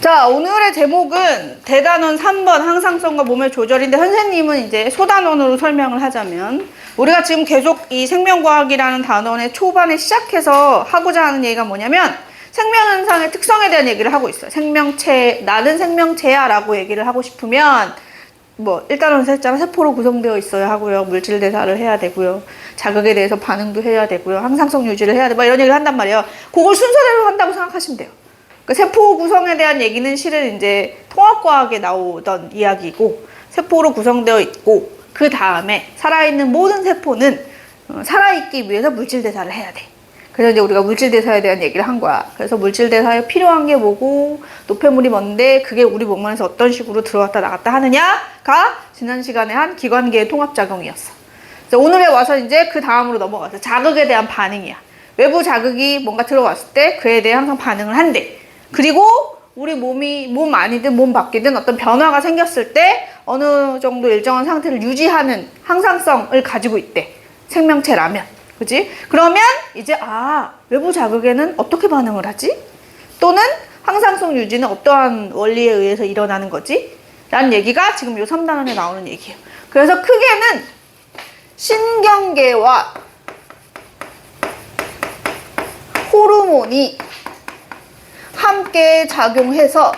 자, 오늘의 제목은 대단원 3번 항상성과 몸의 조절인데, 선생님은 이제 소단원으로 설명을 하자면, 우리가 지금 계속 이 생명과학이라는 단원의 초반에 시작해서 하고자 하는 얘기가 뭐냐면, 생명현상의 특성에 대한 얘기를 하고 있어요. 생명체, 나는 생명체야 라고 얘기를 하고 싶으면, 일단은 했잖아. 세포로 구성되어 있어야 하고요. 물질 대사를 해야 되고요. 자극에 대해서 반응도 해야 되고요. 항상성 유지를 해야 되고, 이런 얘기를 한단 말이에요. 그걸 순서대로 한다고 생각하시면 돼요. 세포 구성에 대한 얘기는 실은 이제 통합과학에 나오던 이야기고, 세포로 구성되어 있고, 그 다음에 살아있는 모든 세포는 살아있기 위해서 물질 대사를 해야 돼. 그래서 이제 우리가 물질 대사에 대한 얘기를 한 거야. 그래서 물질 대사에 필요한 게 뭐고, 노폐물이 뭔데, 그게 우리 몸 안에서 어떤 식으로 들어왔다 나갔다 하느냐가 지난 시간에 한 기관계의 통합작용이었어. 그래서 오늘에 와서 이제 그 다음으로 넘어가서 자극에 대한 반응이야. 외부 자극이 뭔가 들어왔을 때 그에 대해 항상 반응을 한대. 그리고 우리 몸 안이든 몸 밖이든 어떤 변화가 생겼을 때 어느 정도 일정한 상태를 유지하는 항상성을 가지고 있대. 생명체라면. 그치? 그러면 이제 외부 자극에는 어떻게 반응을 하지? 또는 항상성 유지는 어떠한 원리에 의해서 일어나는 거지? 라는 얘기가 지금 요 3단원에 나오는 얘기예요. 그래서 크게는 신경계와 호르몬이 함께 작용해서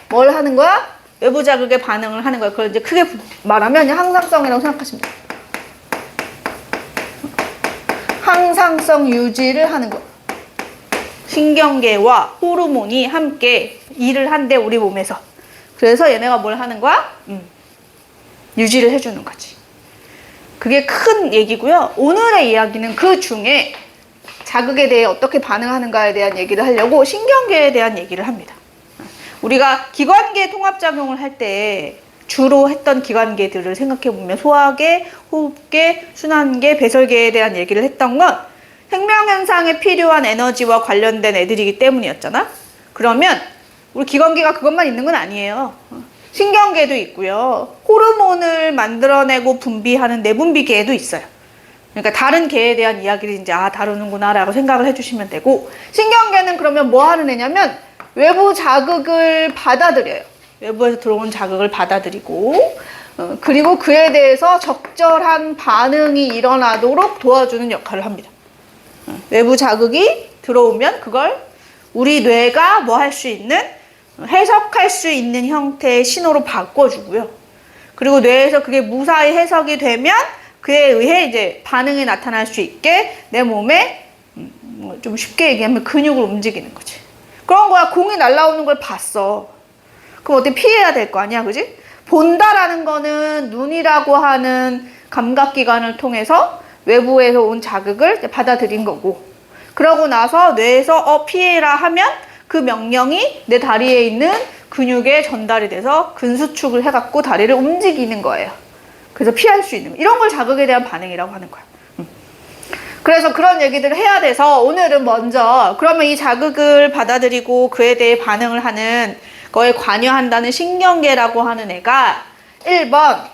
뭘 하는 거야? 외부 자극에 반응을 하는 거야. 그걸 이제 크게 말하면 항상성이라고 생각하시면 돼요. 항상성 유지를 하는 거야. 신경계와 호르몬이 함께 일을 한대, 우리 몸에서. 그래서 얘네가 뭘 하는 거야? 유지를 해주는 거지. 그게 큰 얘기고요. 오늘의 이야기는 그 중에 자극에 대해 어떻게 반응하는가에 대한 얘기를 하려고 신경계에 대한 얘기를 합니다. 우리가 기관계 통합작용을 할 때 주로 했던 기관계들을 생각해보면 소화계, 호흡계, 순환계, 배설계에 대한 얘기를 했던 건 생명현상에 필요한 에너지와 관련된 애들이기 때문이었잖아. 그러면 우리 기관계가 그것만 있는 건 아니에요. 신경계도 있고요. 호르몬을 만들어내고 분비하는 내분비계도 있어요. 그러니까 다른 계에 대한 이야기를 이제 다루는구나 라고 생각을 해주시면 되고, 신경계는 그러면 뭐 하는 애냐면 외부 자극을 받아들여요. 외부에서 들어온 자극을 받아들이고, 그리고 그에 대해서 적절한 반응이 일어나도록 도와주는 역할을 합니다. 외부 자극이 들어오면 그걸 우리 뇌가 뭐 할 수 있는, 해석할 수 있는 형태의 신호로 바꿔주고요. 그리고 뇌에서 그게 무사히 해석이 되면 그에 의해 이제 반응이 나타날 수 있게 내 몸에 좀 쉽게 얘기하면 근육을 움직이는 거지. 그런 거야. 공이 날아오는 걸 봤어. 그럼 어떻게 피해야 될 거 아니야, 그지? 본다라는 거는 눈이라고 하는 감각기관을 통해서 외부에서 온 자극을 받아들인 거고, 그러고 나서 뇌에서 피해라 하면 그 명령이 내 다리에 있는 근육에 전달이 돼서 근수축을 해갖고 다리를 움직이는 거예요. 그래서 피할 수 있는, 이런 걸 자극에 대한 반응이라고 하는 거야. 그래서 그런 얘기들을 해야 돼서 오늘은 먼저 그러면 이 자극을 받아들이고 그에 대해 반응을 하는 거에 관여한다는 신경계라고 하는 애가 1번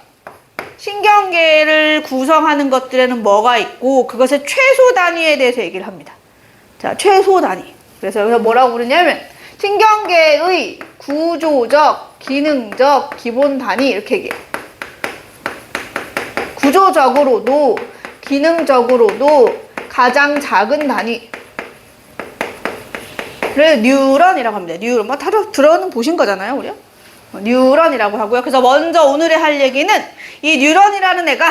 신경계를 구성하는 것들에는 뭐가 있고 그것의 최소 단위에 대해서 얘기를 합니다. 자, 최소 단위. 그래서 여기서 뭐라고 부르냐면 신경계의 구조적, 기능적 기본 단위 이렇게 얘기해요. 구조적으로도 기능적으로도 가장 작은 단위. 그래서 뉴런이라고 합니다. 뉴런. 다들 들어는 보신 거잖아요, 우리요? 뉴런이라고 하고요. 그래서 먼저 오늘의 할 얘기는 이 뉴런이라는 애가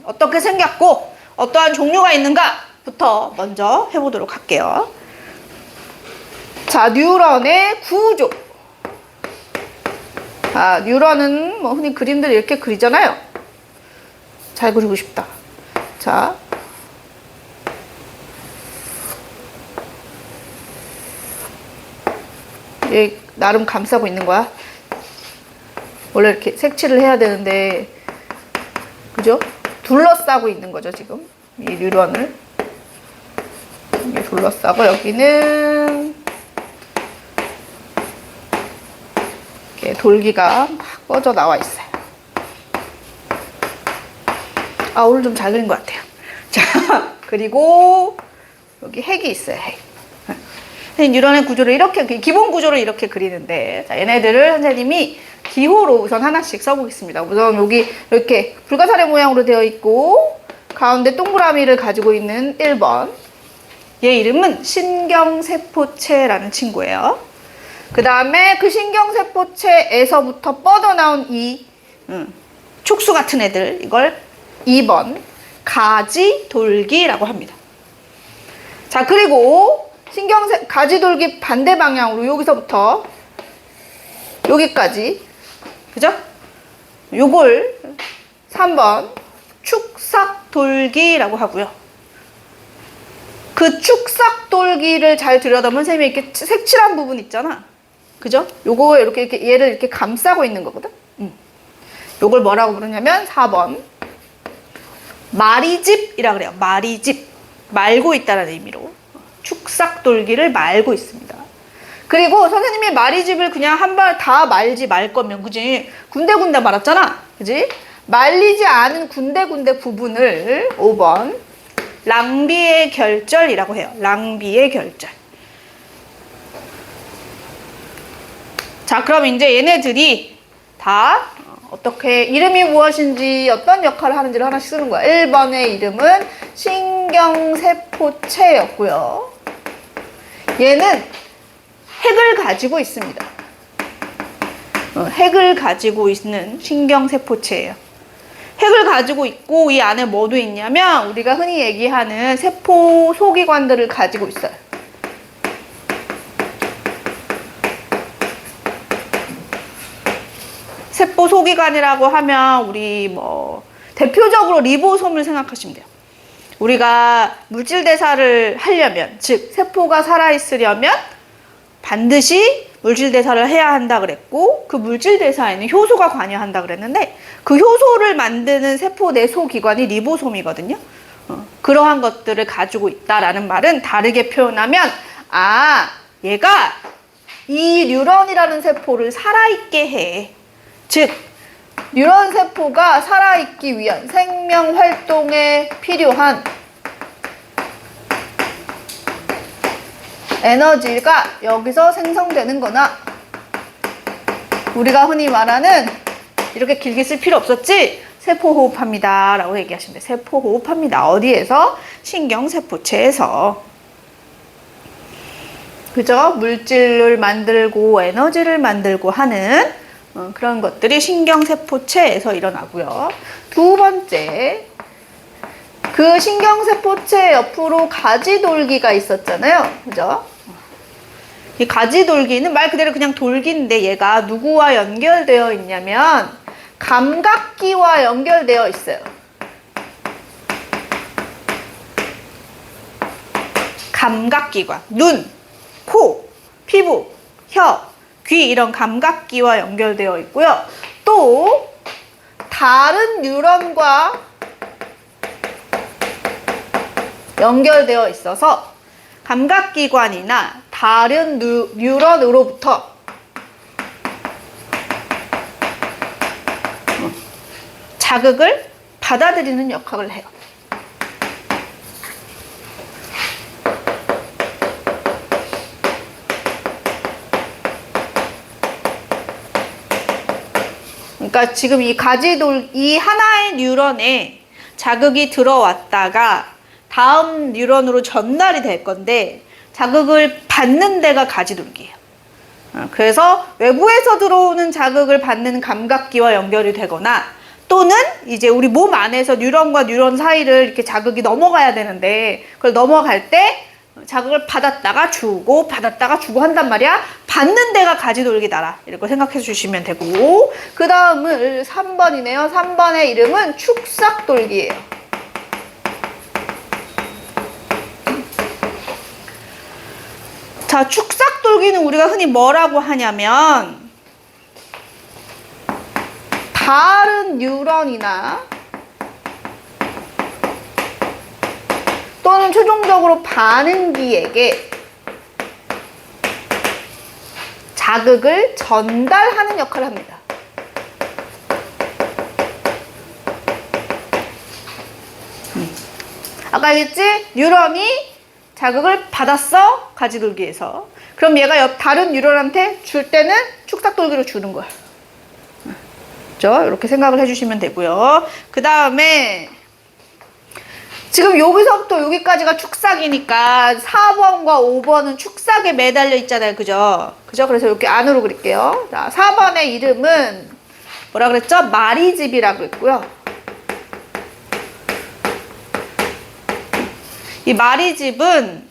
어떻게 생겼고 어떠한 종류가 있는가부터 먼저 해보도록 할게요. 자, 뉴런의 구조. 뉴런은 흔히 그림들 이렇게 그리잖아요. 잘 그리고 싶다. 자, 얘 나름 감싸고 있는 거야. 원래 이렇게 색칠을 해야 되는데, 그죠? 둘러싸고 있는 거죠, 지금. 이 뉴런을. 이렇게 둘러싸고, 여기는 이렇게 돌기가 막 뻗어 나와 있어요. 오늘 좀 잘 그린 것 같아요. 자, 그리고 여기 핵이 있어요, 핵. 뉴런의 구조를 이렇게, 기본 구조를 이렇게 그리는데, 자, 얘네들을 선생님이 기호로 우선 하나씩 써보겠습니다. 우선 여기 이렇게 불가사리 모양으로 되어 있고, 가운데 동그라미를 가지고 있는 1번. 얘 이름은 신경세포체라는 친구예요. 그 다음에 그 신경세포체에서부터 뻗어나온 이 촉수 같은 애들, 이걸 2번 가지돌기라고 합니다. 자, 그리고 가지돌기 반대 방향으로 여기서부터 여기까지, 그죠? 요걸 3번 축삭돌기라고 하고요. 그 축삭돌기를 잘 들여다보면 선생님이 이렇게 색칠한 부분 있잖아. 그죠? 요거 이렇게 얘를 이렇게 감싸고 있는 거거든. 요걸 뭐라고 부르냐면 4번 마리집이라 그래요. 마리집. 말고 있다는 의미로. 축삭돌기를 말고 있습니다. 그리고 선생님이 마리집을 그냥 한 발 다 말지 말 거면, 그지? 군데군데 말았잖아. 그지? 말리지 않은 군데군데 부분을 5번 랑비의 결절이라고 해요. 랑비의 결절. 자, 그럼 이제 얘네들이 다 어떻게, 이름이 무엇인지 어떤 역할을 하는지를 하나씩 쓰는 거야. 1번의 이름은 신경세포체였고요. 얘는 핵을 가지고 있습니다. 핵을 가지고 있는 신경세포체예요. 핵을 가지고 있고 이 안에 뭐도 있냐면 우리가 흔히 얘기하는 세포 소기관들을 가지고 있어요. 세포 소기관이라고 하면 우리 뭐 대표적으로 리보솜을 생각하시면 돼요. 우리가 물질 대사를 하려면, 즉 세포가 살아있으려면 반드시 물질 대사를 해야 한다 그랬고, 그 물질 대사에는 효소가 관여한다 그랬는데, 그 효소를 만드는 세포 내소 기관이 리보솜이거든요. 그러한 것들을 가지고 있다라는 말은 다르게 표현하면, 아, 얘가 이 뉴런이라는 세포를 살아있게 해. 즉 뉴런 세포가 살아있기 위한 생명 활동에 필요한 에너지가 여기서 생성되는 거나, 우리가 흔히 말하는, 이렇게 길게 쓸 필요 없었지? 세포호흡합니다 라고 얘기하시면 돼요. 세포호흡합니다. 어디에서? 신경세포체에서. 그죠? 물질을 만들고 에너지를 만들고 하는 그런 것들이 신경세포체에서 일어나고요. 두 번째, 그 신경세포체 옆으로 가지돌기가 있었잖아요. 그죠? 이 가지돌기는 말 그대로 그냥 돌기인데 얘가 누구와 연결되어 있냐면 감각기와 연결되어 있어요. 감각기관, 눈, 코, 피부, 혀, 귀 이런 감각기와 연결되어 있고요. 또 다른 뉴런과 연결되어 있어서 감각기관이나 다른 뉴런으로부터 자극을 받아들이는 역할을 해요. 그러니까 지금 이 하나의 뉴런에 자극이 들어왔다가 다음 뉴런으로 전달이 될 건데, 자극을 받는 데가 가지돌기예요. 그래서 외부에서 들어오는 자극을 받는 감각기와 연결이 되거나, 또는 이제 우리 몸 안에서 뉴런과 뉴런 사이를 이렇게 자극이 넘어가야 되는데, 그걸 넘어갈 때 자극을 받았다가 주고 받았다가 주고 한단 말이야. 받는 데가 가지돌기다라, 이렇게 생각해 주시면 되고, 그 다음은 3번이네요. 3번의 이름은 축삭돌기예요. 자, 축삭돌기는 우리가 흔히 뭐라고 하냐면 다른 뉴런이나 또는 최종적으로 반응기에게 자극을 전달하는 역할을 합니다. 아까 얘기했지? 뉴런이 자극을 받았어. 가지돌기에서. 그럼 얘가 다른 뉴런한테 줄 때는 축삭돌기로 주는 거야. 그렇죠? 이렇게 생각을 해주시면 되고요. 그 다음에 지금 여기서부터 여기까지가 축삭이니까 4번과 5번은 축삭에 매달려 있잖아요. 그죠? 그래서 이렇게 안으로 그릴게요. 자, 4번의 이름은 뭐라 그랬죠? 마리집이라고 그랬고요. 이 마리집은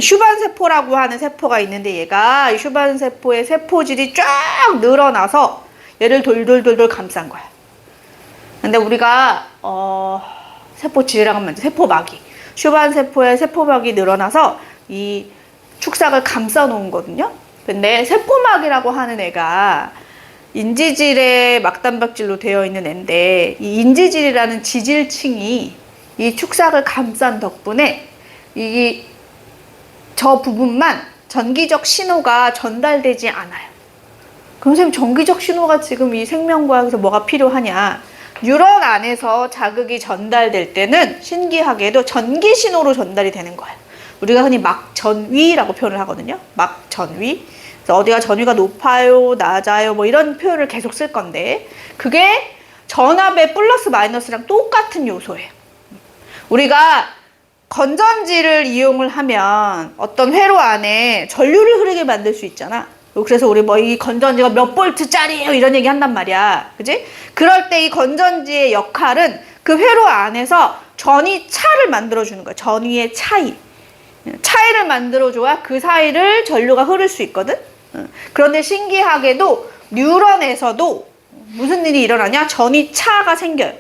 슈반세포라고 하는 세포가 있는데 얘가 이 슈반세포의 세포질이 쫙 늘어나서 얘를 돌돌돌돌 감싼 거야. 근데 우리가 세포질이라고 하면 세포막이, 슈반세포의 세포막이 늘어나서 이 축삭을 감싸 놓은 거거든요. 근데 세포막이라고 하는 애가 인지질의 막단백질로 되어 있는 애인데 이 인지질이라는 지질층이 이 축삭을 감싼 덕분에 저 부분만 전기적 신호가 전달되지 않아요. 그럼 선생님 전기적 신호가 지금 이 생명과학에서 뭐가 필요하냐? 뉴런 안에서 자극이 전달될 때는 신기하게도 전기 신호로 전달이 되는 거예요. 우리가 흔히 막전위라고 표현을 하거든요. 막전위. 그래서 어디가 전위가 높아요, 낮아요, 뭐 이런 표현을 계속 쓸 건데 그게 전압의 플러스 마이너스랑 똑같은 요소예요. 우리가 건전지를 이용을 하면 어떤 회로 안에 전류를 흐르게 만들 수 있잖아. 그래서 우리 뭐 이 건전지가 몇 볼트짜리예요 이런 얘기 한단 말이야. 그지? 그럴 때 이 건전지의 역할은 그 회로 안에서 전위차를 만들어주는 거야. 전위의 차이를 만들어줘야 그 사이를 전류가 흐를 수 있거든. 그런데 신기하게도 뉴런에서도 무슨 일이 일어나냐? 전위차가 생겨요.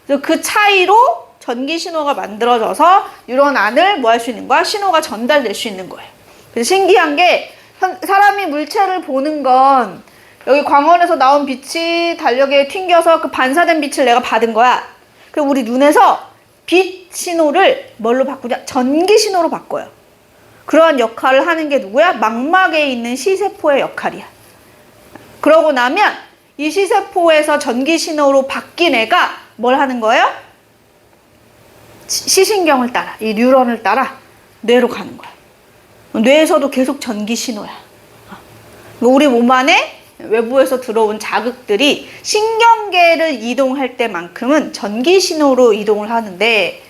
그래서 그 차이로 전기 신호가 만들어져서 뉴런 안을 뭐 할 수 있는 거야? 신호가 전달될 수 있는 거예요. 그래서 신기한 게 사람이 물체를 보는 건 여기 광원에서 나온 빛이 달력에 튕겨서 그 반사된 빛을 내가 받은 거야. 그럼 우리 눈에서 빛 신호를 뭘로 바꾸냐? 전기 신호로 바꿔요. 그러한 역할을 하는 게 누구야? 망막에 있는 시세포의 역할이야. 그러고 나면 이 시세포에서 전기 신호로 바뀐 애가 뭘 하는 거예요? 시신경을 따라, 이 뉴런을 따라 뇌로 가는 거야. 뇌에서도 계속 전기 신호야. 우리 몸 안에 외부에서 들어온 자극들이 신경계를 이동할 때만큼은 전기 신호로 이동을 하는데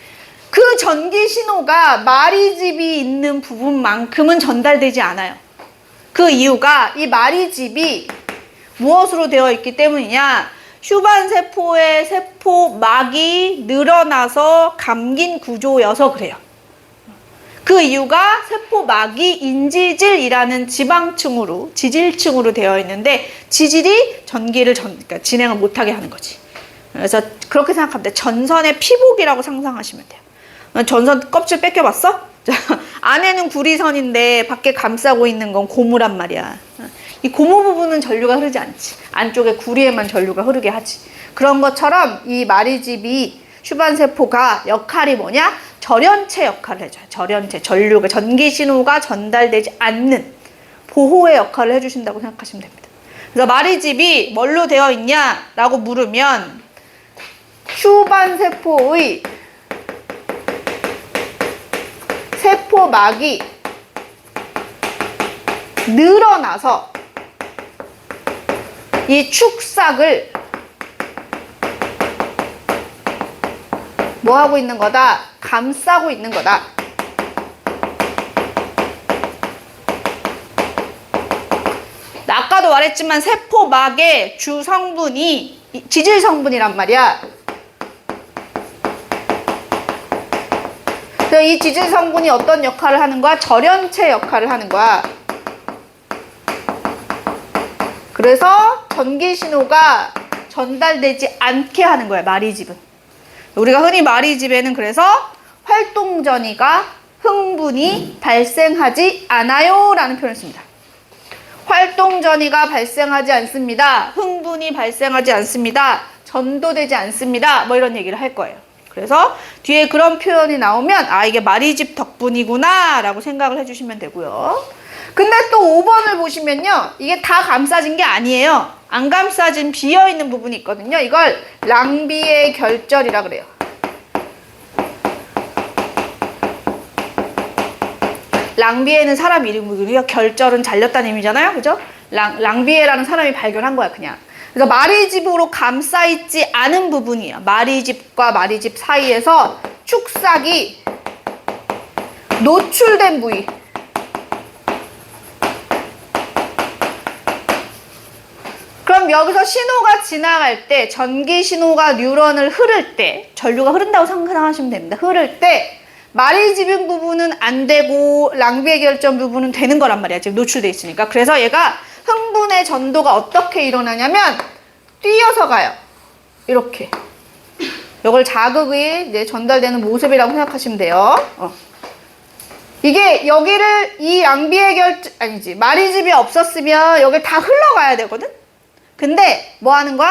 그 전기 신호가 마리집이 있는 부분만큼은 전달되지 않아요. 그 이유가 이 마리집이 무엇으로 되어 있기 때문이냐? 슈반세포의 세포막이 늘어나서 감긴 구조여서 그래요. 그 이유가 세포막이 인지질이라는 지질층으로 되어 있는데 지질이 전기를 그러니까 진행을 못하게 하는 거지. 그래서 그렇게 생각하면 돼. 전선의 피복이라고 상상하시면 돼요. 전선 껍질 뺏겨봤어? 안에는 구리선인데 밖에 감싸고 있는 건 고무란 말이야. 이 고무 부분은 전류가 흐르지 않지. 안쪽에 구리에만 전류가 흐르게 하지. 그런 것처럼 이 마리집이 슈반세포가 역할이 뭐냐? 절연체 역할을 해줘요. 절연체, 전류가, 전기 신호가 전달되지 않는 보호의 역할을 해주신다고 생각하시면 됩니다. 그래서 마리집이 뭘로 되어 있냐라고 물으면 슈반세포의 세포막이 늘어나서 이 축삭을 뭐 하고 있는 거다? 감싸고 있는 거다. 아까도 말했지만 세포막의 주 성분이 지질 성분이란 말이야. 그래서 이 지질 성분이 어떤 역할을 하는 거야? 절연체 역할을 하는 거야. 그래서 전기 신호가 전달되지 않게 하는 거야, 마리집은. 우리가 흔히 마리집에는 그래서 활동전이가 흥분이 발생하지 않아요 라는 표현을 씁니다. 활동전이가 발생하지 않습니다. 흥분이 발생하지 않습니다. 전도되지 않습니다. 뭐 이런 얘기를 할 거예요. 그래서 뒤에 그런 표현이 나오면 아 이게 마리집 덕분이구나 라고 생각을 해주시면 되고요. 근데 또 5번을 보시면요. 이게 다 감싸진 게 아니에요. 안 감싸진 비어있는 부분이 있거든요. 이걸 랑비의 결절이라 그래요. 랑비에는 사람 이름이고요. 결절은 잘렸다는 의미잖아요. 그죠? 랑비에라는 사람이 발견한 거야, 그냥. 그래서 마리집으로 감싸있지 않은 부분이에요. 마리집과 마리집 사이에서 축삭이 노출된 부위. 그럼 여기서 신호가 지나갈 때, 전기 신호가 뉴런을 흐를 때, 전류가 흐른다고 상상하시면 됩니다. 흐를 때 마리집인 부분은 안 되고 랑비의 결점 부분은 되는 거란 말이야. 지금 노출돼 있으니까. 그래서 얘가 흥분의 전도가 어떻게 일어나냐면 뛰어서 가요. 이렇게. 이걸 자극이 이제 전달되는 모습이라고 생각하시면 돼요. 이게 여기를 이 랑비의 결점, 아니지, 마리집이 없었으면 여기 다 흘러가야 되거든? 근데 뭐 하는 거야?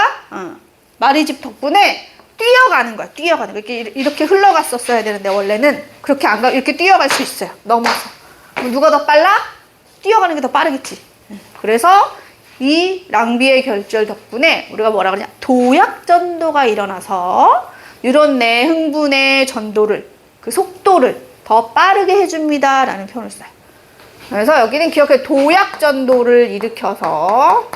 마리집 덕분에 뛰어가는 거야. 뛰어가는 거야. 이렇게 흘러갔었어야 되는데 원래는 그렇게 안 가, 이렇게 뛰어갈 수 있어요. 넘어서. 누가 더 빨라? 뛰어가는 게 더 빠르겠지. 그래서 이 랑비의 결절 덕분에 우리가 뭐라 그러냐? 도약전도가 일어나서 뉴런 내 흥분의 전도를, 그 속도를 더 빠르게 해줍니다. 라는 표현을 써요. 그래서 여기는 기억해. 도약전도를 일으켜서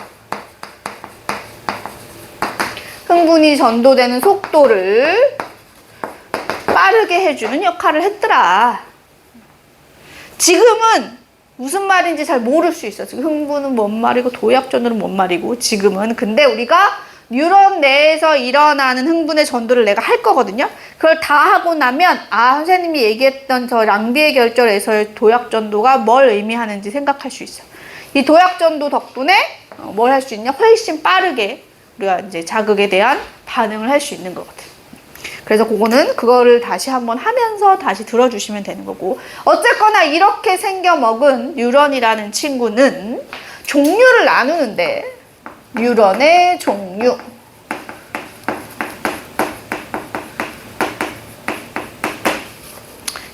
흥분이 전도되는 속도를 빠르게 해주는 역할을 했더라. 지금은 무슨 말인지 잘 모를 수 있어. 지금 흥분은 뭔 말이고 도약전도는 뭔 말이고 지금은. 근데 우리가 뉴런 내에서 일어나는 흥분의 전도를 내가 할 거거든요. 그걸 다 하고 나면 선생님이 얘기했던 저 랑비의 결절에서의 도약전도가 뭘 의미하는지 생각할 수 있어. 이 도약전도 덕분에 뭘 할 수 있냐? 훨씬 빠르게 우리가 이제 자극에 대한 반응을 할 수 있는 거거든. 그래서 그거를 다시 한번 하면서 다시 들어주시면 되는 거고. 어쨌거나 이렇게 생겨먹은 뉴런이라는 친구는 종류를 나누는데, 뉴런의 종류.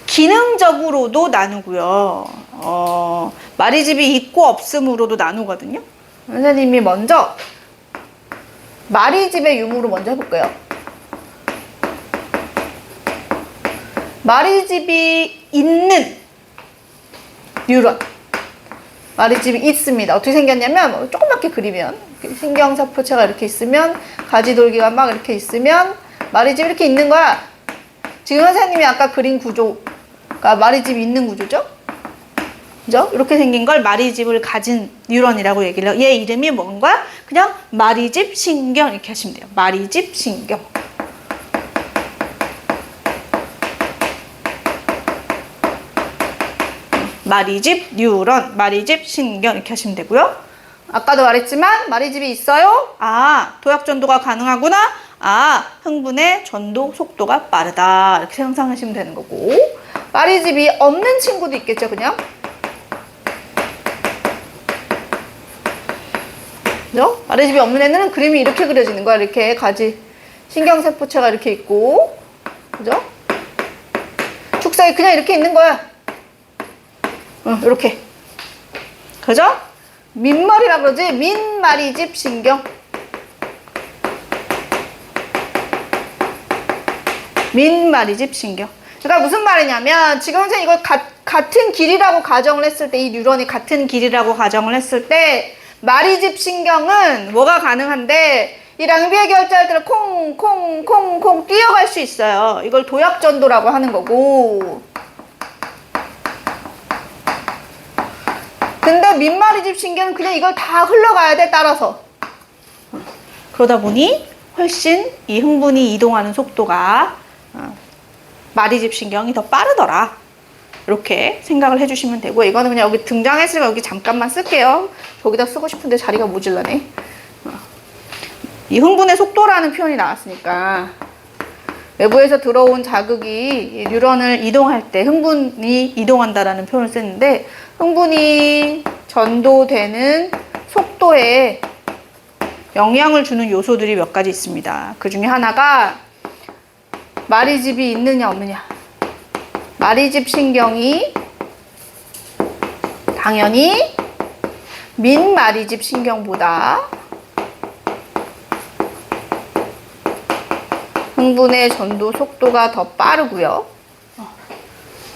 기능적으로도 나누고요. 마리집이 있고 없음으로도 나누거든요. 선생님이 먼저 마리집의 유무로 먼저 해볼게요. 마리집이 있는 뉴런. 마리집이 있습니다. 어떻게 생겼냐면, 조그맣게 그리면, 신경세포체가 이렇게 있으면, 가지돌기가 막 이렇게 있으면, 마리집이 이렇게 있는 거야. 지금 선생님이 아까 그린 구조가 마리집이 있는 구조죠? 그죠? 이렇게 생긴 걸 마리집을 가진 뉴런이라고 얘기를 해요. 얘 이름이 뭔가? 그냥 마리집 신경 이렇게 하시면 돼요. 마리집 신경. 마리집 뉴런, 마리집 신경 이렇게 하시면 되고요. 아까도 말했지만 마리집이 있어요. 도약전도가 가능하구나. 흥분의 전도 속도가 빠르다. 이렇게 상상하시면 되는 거고. 마리집이 없는 친구도 있겠죠, 그냥. 그죠? 마리집이 없는 애는 그림이 이렇게 그려지는 거야. 이렇게 가지 신경세포체가 이렇게 있고, 그죠? 축삭이 그냥 이렇게 있는 거야. 이렇게. 그죠? 민머리라 그러지? 민마리집 신경. 민마리집 신경. 그러니까 무슨 말이냐면, 지금 선생님 이걸 같은 길이라고 가정을 했을 때, 이 뉴런이 같은 길이라고 가정을 했을 때, 마리집 신경은 뭐가 가능한데, 이 랑비의 결절들을 콩콩콩콩 뛰어갈 수 있어요. 이걸 도약전도라고 하는 거고. 근데 민마리집 신경은 그냥 이걸 다 흘러가야 돼, 따라서. 그러다 보니 훨씬 이 흥분이 이동하는 속도가 마리집 신경이 더 빠르더라. 이렇게 생각을 해주시면 되고, 이거는 그냥 여기 등장했으니까 여기 잠깐만 쓸게요. 저기다 쓰고 싶은데 자리가 모질라네. 이 흥분의 속도라는 표현이 나왔으니까 외부에서 들어온 자극이 뉴런을 이동할 때 흥분이 이동한다라는 표현을 쓰는데, 흥분이 전도되는 속도에 영향을 주는 요소들이 몇 가지 있습니다. 그 중에 하나가 마리집이 있느냐 없느냐. 마리집 신경이 당연히 민마리집 신경보다 흥분의 전도 속도가 더 빠르고요.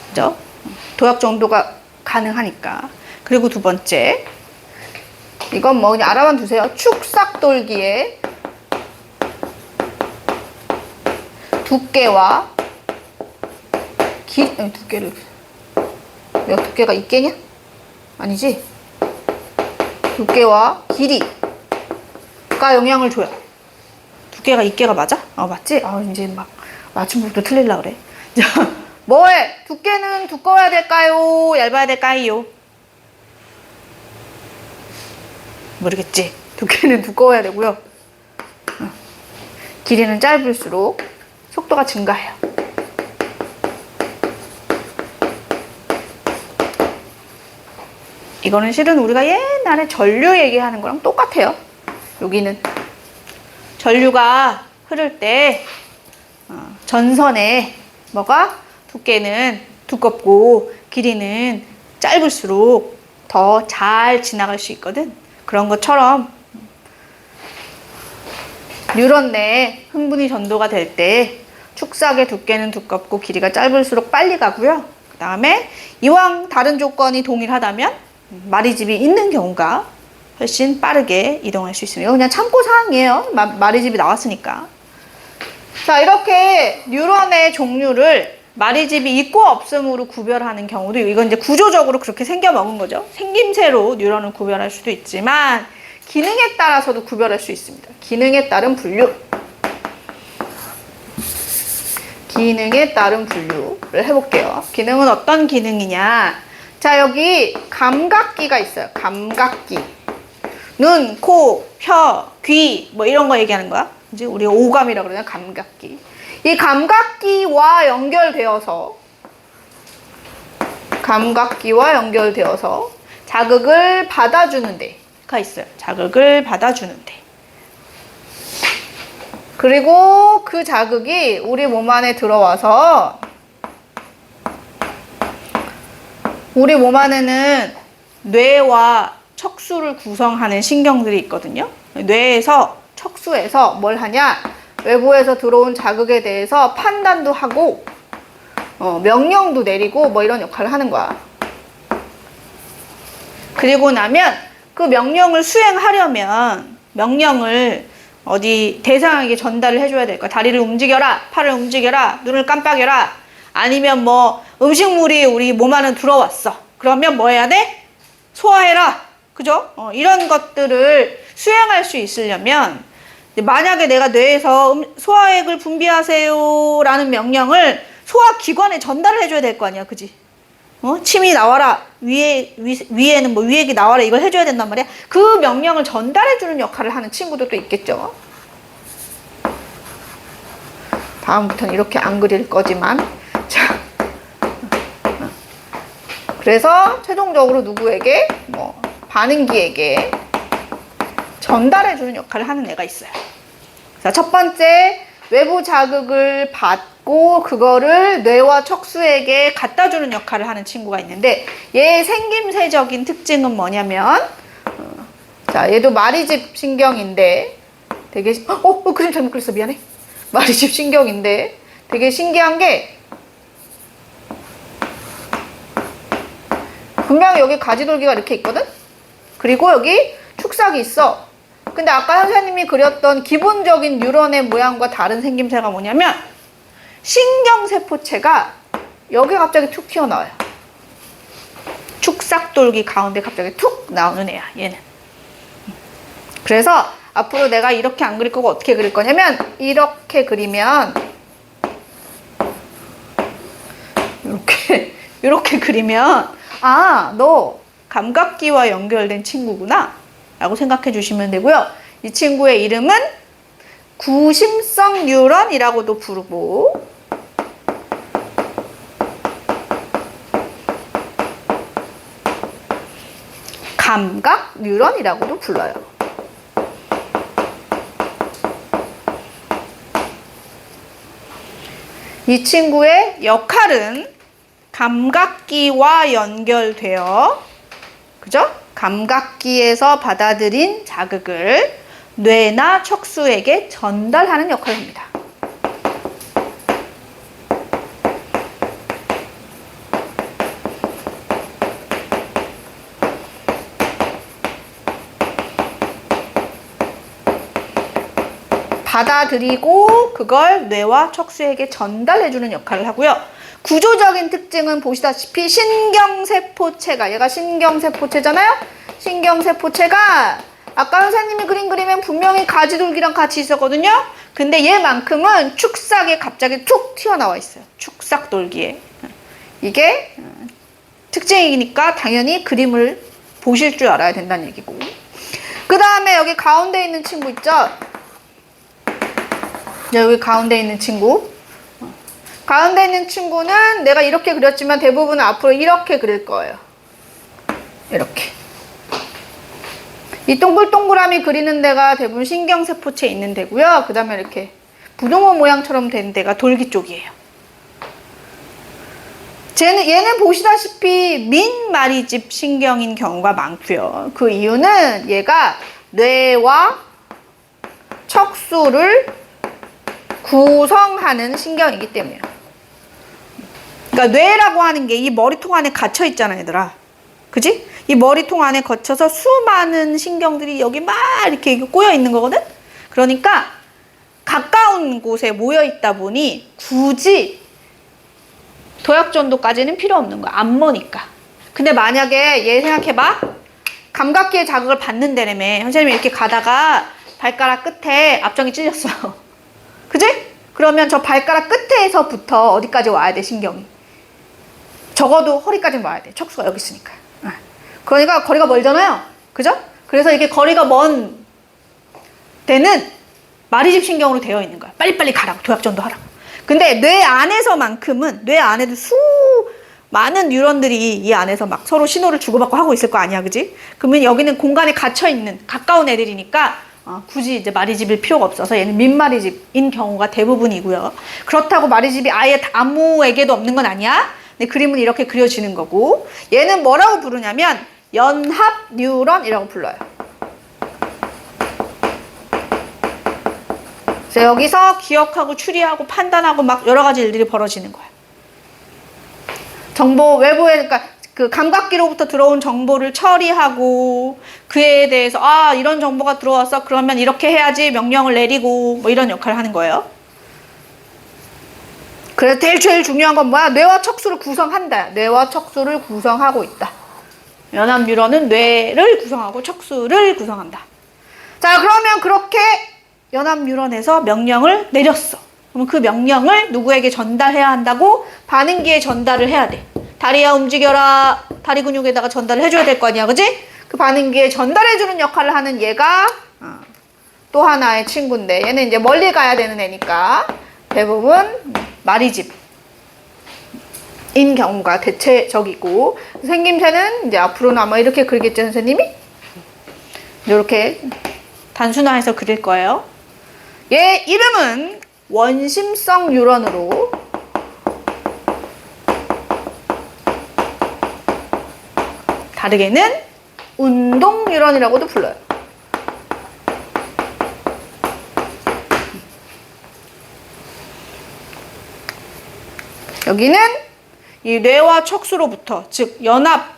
그죠? 도약 정도가 가능하니까. 그리고 두 번째, 이건 뭐 그냥 알아만 두세요. 축삭돌기의 두께와 두께를, 내가 두께가 있겠냐? 아니지. 두께와 길이가 영향을 줘요. 두께가 있게가 맞아? 맞지? 이제 막 맞춤법도 틀리려고 그래. 자, 뭐해? 두께는 두꺼워야 될까요? 얇아야 될까요? 모르겠지? 두께는 두꺼워야 되고요. 길이는 짧을수록 속도가 증가해요. 이거는 실은 우리가 옛날에 전류 얘기하는 거랑 똑같아요. 여기는 전류가 흐를 때 전선에 뭐가 두께는 두껍고 길이는 짧을수록 더 잘 지나갈 수 있거든. 그런 것처럼 뉴런 내에 흥분이 전도가 될 때 축삭의 두께는 두껍고 길이가 짧을수록 빨리 가고요. 그 다음에 이왕 다른 조건이 동일하다면 마리집이 있는 경우가 훨씬 빠르게 이동할 수 있습니다. 이거 그냥 참고사항이에요. 마리집이 나왔으니까. 자, 이렇게 뉴런의 종류를 마리집이 있고 없음으로 구별하는 경우도, 이건 이제 구조적으로 그렇게 생겨먹은 거죠. 생김새로 뉴런을 구별할 수도 있지만 기능에 따라서도 구별할 수 있습니다. 기능에 따른 분류. 기능에 따른 분류를 해볼게요. 기능은 어떤 기능이냐. 자, 여기 감각기가 있어요. 감각기. 눈, 코, 혀, 귀, 뭐 이런 거 얘기하는 거야. 이제 우리가 오감이라고 그러잖아. 감각기. 이 감각기와 연결되어서 자극을 받아주는 데가 있어요. 자극을 받아주는 데. 그리고 그 자극이 우리 몸 안에 들어와서 우리 몸 안에는 뇌와 척수를 구성하는 신경들이 있거든요. 뇌에서, 척수에서 뭘 하냐? 외부에서 들어온 자극에 대해서 판단도 하고 명령도 내리고 뭐 이런 역할을 하는 거야. 그리고 나면 그 명령을 수행하려면 명령을 어디 대상에게 전달을 해줘야 될 거야. 다리를 움직여라, 팔을 움직여라, 눈을 깜빡여라. 아니면 뭐 음식물이 우리 몸 안에 들어왔어. 그러면 뭐 해야 돼? 소화해라. 그죠? 이런 것들을 수행할 수 있으려면 만약에 내가 뇌에서 소화액을 분비하세요 라는 명령을 소화기관에 전달을 해줘야 될 거 아니야. 그지? 침이 나와라. 위에는 뭐 위액이 나와라. 이걸 해줘야 된단 말이야. 그 명령을 전달해주는 역할을 하는 친구도 또 있겠죠. 다음부터는 이렇게 안 그릴 거지만. 자, 그래서 최종적으로 누구에게? 뭐 반응기에게 전달해주는 역할을 하는 애가 있어요. 자, 첫 번째, 외부 자극을 받고 그거를 뇌와 척수에게 갖다주는 역할을 하는 친구가 있는데, 얘의 생김새적인 특징은 뭐냐면, 자, 얘도 마리집 신경인데 되게 그림 잘못 그렸어. 미안해. 마리집 신경인데 되게 신기한 게, 분명히 여기 가지돌기가 이렇게 있거든? 그리고 여기 축삭이 있어. 근데 아까 선생님이 그렸던 기본적인 뉴런의 모양과 다른 생김새가 뭐냐면, 신경세포체가 여기 갑자기 툭 튀어나와요. 축삭돌기 가운데 갑자기 툭 나오는 애야, 얘는. 그래서 앞으로 내가 이렇게 안 그릴 거고 어떻게 그릴 거냐면, 이렇게 그리면 이렇게 그리면, 아, 너 감각기와 연결된 친구구나 라고 생각해 주시면 되고요. 이 친구의 이름은 구심성 뉴런이라고도 부르고, 감각 뉴런이라고도 불러요. 이 친구의 역할은 감각기와 연결되어, 그죠? 감각기에서 받아들인 자극을 뇌나 척수에게 전달하는 역할을 합니다. 받아들이고 그걸 뇌와 척수에게 전달해주는 역할을 하고요. 구조적인 특징은 보시다시피 신경세포체가, 얘가 신경세포체잖아요? 신경세포체가 아까 선생님이 그림 그리면 분명히 가지돌기랑 같이 있었거든요? 근데 얘만큼은 축삭에 갑자기 툭 튀어나와 있어요. 축삭돌기에. 이게 특징이니까 당연히 그림을 보실 줄 알아야 된다는 얘기고. 그 다음에 여기 가운데 있는 친구 있죠? 여기 가운데 있는 친구. 가운데 있는 친구는 내가 이렇게 그렸지만 대부분은 앞으로 이렇게 그릴 거예요. 이렇게. 이 동글동글함이 그리는 데가 대부분 신경세포체에 있는 데고요. 그 다음에 이렇게 부동호 모양처럼 된 데가 돌기 쪽이에요. 얘는 보시다시피 민마리집 신경인 경우가 많고요. 그 이유는 얘가 뇌와 척수를 구성하는 신경이기 때문이에요. 그러니까 뇌라고 하는 게 이 머리통 안에 갇혀 있잖아, 얘들아. 그지? 이 머리통 안에 거쳐서 수많은 신경들이 여기 막 이렇게 꼬여 있는 거거든? 그러니까 가까운 곳에 모여 있다 보니 굳이 도약전도까지는 필요 없는 거야. 안 머니까. 근데 만약에 얘 생각해봐. 감각기의 자극을 받는 데라며. 선생님이 이렇게 가다가 발가락 끝에 앞정이 찔렸어요. 그지? 그러면 저 발가락 끝에서부터 어디까지 와야 돼, 신경이. 적어도 허리까지는 와야 돼. 척수가 여기 있으니까. 그러니까 거리가 멀잖아요. 그죠? 그래서 이게 거리가 먼 데는 마리집 신경으로 되어 있는 거야. 빨리빨리 가라고. 도약전도 하라고. 근데 뇌 안에서만큼은 뇌 안에도 수많은 뉴런들이 이 안에서 막 서로 신호를 주고받고 하고 있을 거 아니야. 그지? 그러면 여기는 공간에 갇혀있는 가까운 애들이니까 굳이 이제 마리집일 필요가 없어서 얘는 민마리집인 경우가 대부분이고요. 그렇다고 마리집이 아예 아무에게도 없는 건 아니야. 근데 그림은 이렇게 그려지는 거고, 얘는 뭐라고 부르냐면 연합 뉴런이라고 불러요. 그래서 여기서 기억하고 추리하고 판단하고 막 여러 가지 일들이 벌어지는 거야. 정보 외부에, 그러니까 그 감각기로부터 들어온 정보를 처리하고 그에 대해서 이런 정보가 들어왔어, 그러면 이렇게 해야지 명령을 내리고 뭐 이런 역할을 하는 거예요. 그래서 제일 중요한 건 뭐야? 뇌와 척수를 구성한다. 뇌와 척수를 구성하고 있다. 연합 뉴런은 뇌를 구성하고 척수를 구성한다. 자, 그러면 그렇게 연합 뉴런에서 명령을 내렸어. 그럼 그 명령을 누구에게 전달해야 한다고? 반응기에 전달을 해야 돼. 다리야 움직여라. 다리 근육에다가 전달을 해줘야 될 거 아니야, 그지? 그 반응기에 전달해주는 역할을 하는 얘가 또 하나의 친구인데, 얘는 이제 멀리 가야 되는 애니까 대부분 마리집인 경우가 대체적이고, 생김새는 이제 앞으로는 아마 이렇게 그리겠죠, 선생님이? 이렇게 단순화해서 그릴 거예요. 얘 이름은 원심성 뉴런으로 다르게는 운동 뉴런이라고도 불러요. 여기는 이 뇌와 척수로부터, 즉 연합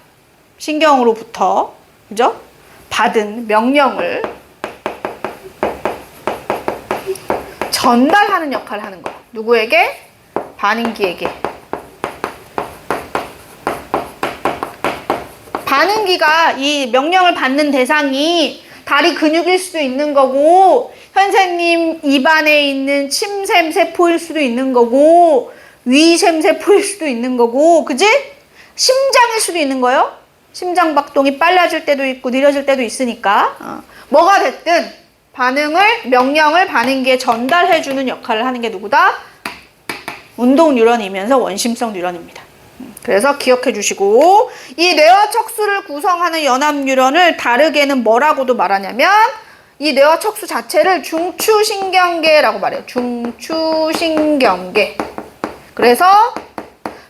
신경으로부터, 그죠? 받은 명령을 전달하는 역할을 하는 거야. 누구에게? 반응기에게. 반응기가 이 명령을 받는 대상이 다리 근육일 수도 있는 거고, 선생님 입안에 있는 침샘 세포일 수도 있는 거고, 위샘 세포일 수도 있는 거고, 그지? 심장일 수도 있는 거예요. 심장박동이 빨라질 때도 있고 느려질 때도 있으니까. 뭐가 됐든 명령을 반응기에 전달해주는 역할을 하는 게 누구다? 운동 뉴런이면서 원심성 뉴런입니다. 그래서 기억해 주시고, 이 뇌와 척수를 구성하는 연합 뉴런을 다르게는 뭐라고도 말하냐면, 이 뇌와 척수 자체를 중추신경계라고 말해요. 중추신경계. 그래서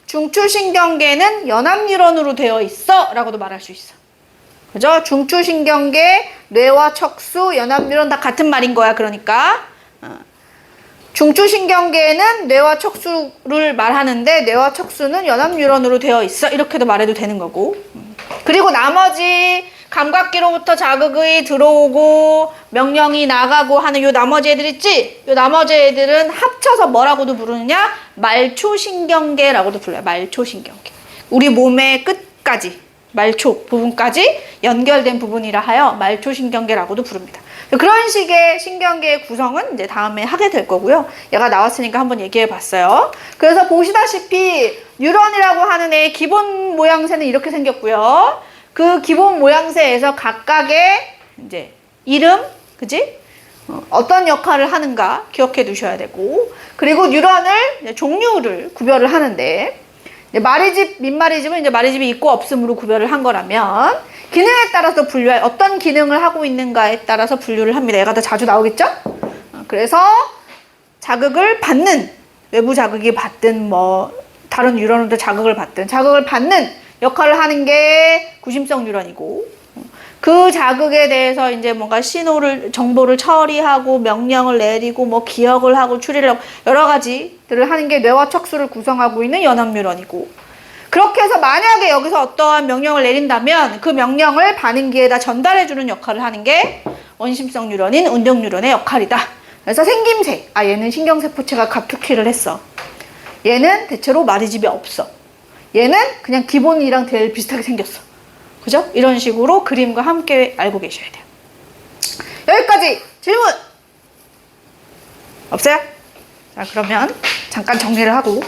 중추신경계는 연합 뉴런으로 되어 있어 라고도 말할 수 있어. 그죠? 중추신경계, 뇌와 척수, 연합 뉴런 다 같은 말인 거야. 그러니까 중추신경계에는 뇌와 척수를 말하는데 뇌와 척수는 연합 뉴런으로 되어 있어, 이렇게도 말해도 되는 거고. 그리고 나머지 감각기로부터 자극이 들어오고 명령이 나가고 하는 요 나머지 애들 있지? 요 나머지 애들은 합쳐서 뭐라고도 부르느냐? 말초신경계라고도 불러요. 말초신경계. 우리 몸의 끝까지, 말초 부분까지 연결된 부분이라 하여 말초신경계라고도 부릅니다. 그런 식의 신경계의 구성은 이제 다음에 하게 될 거고요. 얘가 나왔으니까 한번 얘기해 봤어요. 그래서 보시다시피 뉴런이라고 하는 애의 기본 모양새는 이렇게 생겼고요. 그 기본 모양새에서 각각의 이제 이름, 그지? 어떤 역할을 하는가 기억해 두셔야 되고, 그리고 뉴런을 종류를 구별을 하는데, 마리집, 민마리집은 이제 마리집이 있고 없음으로 구별을 한 거라면, 기능에 따라서 분류할, 어떤 기능을 하고 있는가에 따라서 분류를 합니다. 얘가 더 자주 나오겠죠? 그래서 자극을 받는, 외부 자극이 받든 뭐 다른 뉴런으로도 자극을 받는 역할을 하는 게 구심성 뉴런이고, 그 자극에 대해서 이제 뭔가 정보를 처리하고 명령을 내리고 뭐 기억을 하고 추리를 하고 여러 가지들을 하는 게 뇌와 척수를 구성하고 있는 연합 뉴런이고, 그렇게 해서 만약에 여기서 어떠한 명령을 내린다면 그 명령을 반응기에다 전달해주는 역할을 하는 게 원심성 뉴런인 운동 뉴런의 역할이다. 그래서 생김새, 얘는 신경세포체가 갑툭튀를 했어. 얘는 대체로 마리집이 없어. 얘는 그냥 기본이랑 제일 비슷하게 생겼어. 그죠? 이런 식으로 그림과 함께 알고 계셔야 돼요. 여기까지 질문 없어요? 자, 그러면 잠깐 정리를 하고